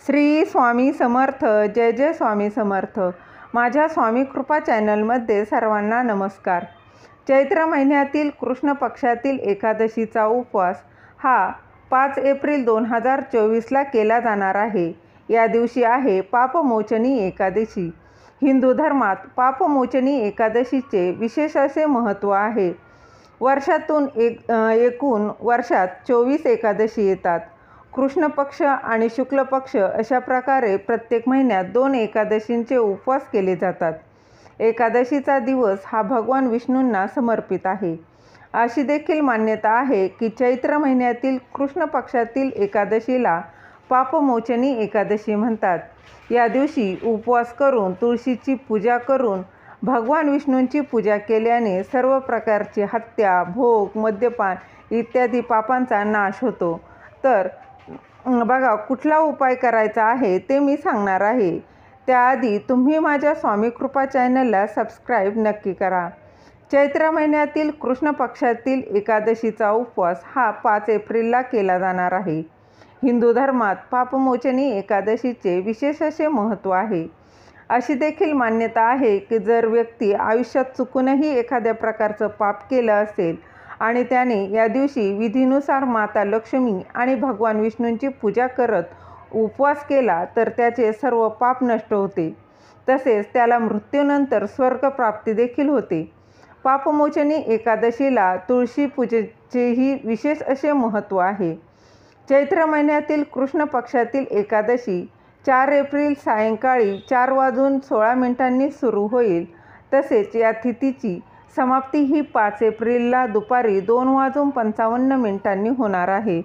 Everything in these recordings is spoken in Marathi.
श्री स्वामी समर्थ. जय जय स्वामी समर्थ. माझ्या स्वामी कृपा चॅनलमध्ये सर्वांना नमस्कार. चैत्र महिन्यातील कृष्ण पक्षातील एकादशीचा उपवास हा 5 एप्रिल 2024ला केला जाणार आहे. या दिवशी आहे पापमोचनी एकादशी. हिंदू धर्मात पापमोचनी एकादशीचे विशेष असे महत्त्व आहे. वर्षातून एकूण वर्षात 24 एकादशी येतात. कृष्ण पक्ष आणि शुक्ल पक्ष अशा प्रकारे प्रत्येक महिन्यात 2 एकादशींचे उपवास केले जातात. एकादशीचा दिवस हा भगवान विष्णूंना समर्पित आहे. अशी देखील मान्यता आहे की चैत्र महिन्यातील कृष्ण पक्षातील एकादशीला पापमोचनी एकादशी म्हणतात. या दिवशी उपवास करून तुळशीची पूजा करून भगवान विष्णूंची पूजा केल्याने सर्व प्रकारची हत्या, भोग, मद्यपान इत्यादी पापांचा नाश होतो. तर बघा, कुठला उपाय करायचा आहे ते मी सांगणार आहे. त्याआधी तुम्ही माझ्या स्वामी कृपा चॅनलला सबस्क्राईब नक्की करा. चैत्र महिन्यातील कृष्ण पक्षातील एकादशीचा उपवास हा 5 एप्रिलला केला जाणार आहे. हिंदू धर्मात पापमोचनी एकादशीचे विशेष असे महत्त्व आहे. अशी देखील मान्यता आहे की जर व्यक्ती आयुष्यात चुकूनही एखाद्या प्रकारचं पाप केलं असेल आणि त्याने या दिवशी विधीनुसार माता लक्ष्मी आणि भगवान विष्णूंची पूजा करत उपवास केला तर त्याचे सर्व पाप नष्ट होते. तसेच त्याला मृत्यूनंतर स्वर्गप्राप्ती देखील होते. पापमोचनी एकादशीला तुळशी पूजेचेही विशेष असे महत्त्व आहे. चैत्र महिन्यातील कृष्ण पक्षातील एकादशी 4 एप्रिल सायंकाळी 4:16 सुरू होईल. तसेच या तिथीची समाप्ती ही 5 एप्रिलला दुपारी 2:55 होणार आहे.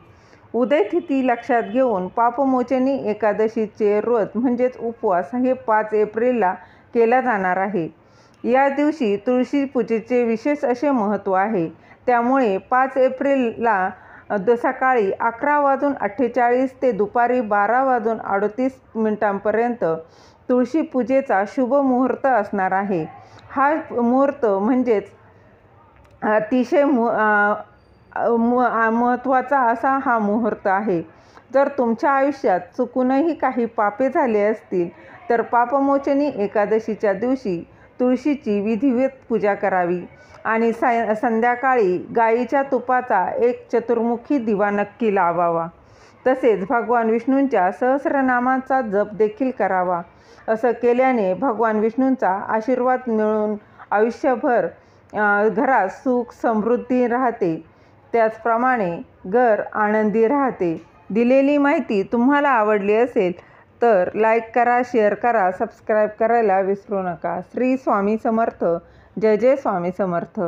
उदय तिथी लक्षात घेऊन पापमोचनी एकादशीचे व्रत म्हणजेच उपवास हे 5 एप्रिलला केला जाणार आहे. या दिवशी तुळशी पूजेचे विशेष असे महत्त्व आहे. त्यामुळे 5 एप्रिलला सकाळी 11:48 ते दुपारी 12:38 तुळशी पूजेचा शुभ मुहूर्त असणार आहे. हा मुहूर्त म्हणजेच अतिशय महत्त्वाचा असा हा मुहूर्त आहे. जर तुमच्या आयुष्यात चुकूनही काही पापे झाले असतील तर पापमोचनी एकादशीच्या दिवशी तुळशीची विधिवत पूजा करावी आणि संध्याकाळी गाईच्या तुपाचा एक चतुर्मुखी दिवा नक्की लावावा. तसेच भगवान विष्णूंच्या सहस्रनामाचा जप देखील करावा. असं केल्याने भगवान विष्णूंचा आशीर्वाद मिळून आयुष्यभर घरात सुख समृद्धी राहते. त्याचप्रमाणे घर आनंदी राहते. दिलेली माहिती तुम्हाला आवडली असेल तर लाईक करा, शेअर करा, सबस्क्राईब करायला विसरू नका. श्री स्वामी समर्थ. जय जय स्वामी समर्थ.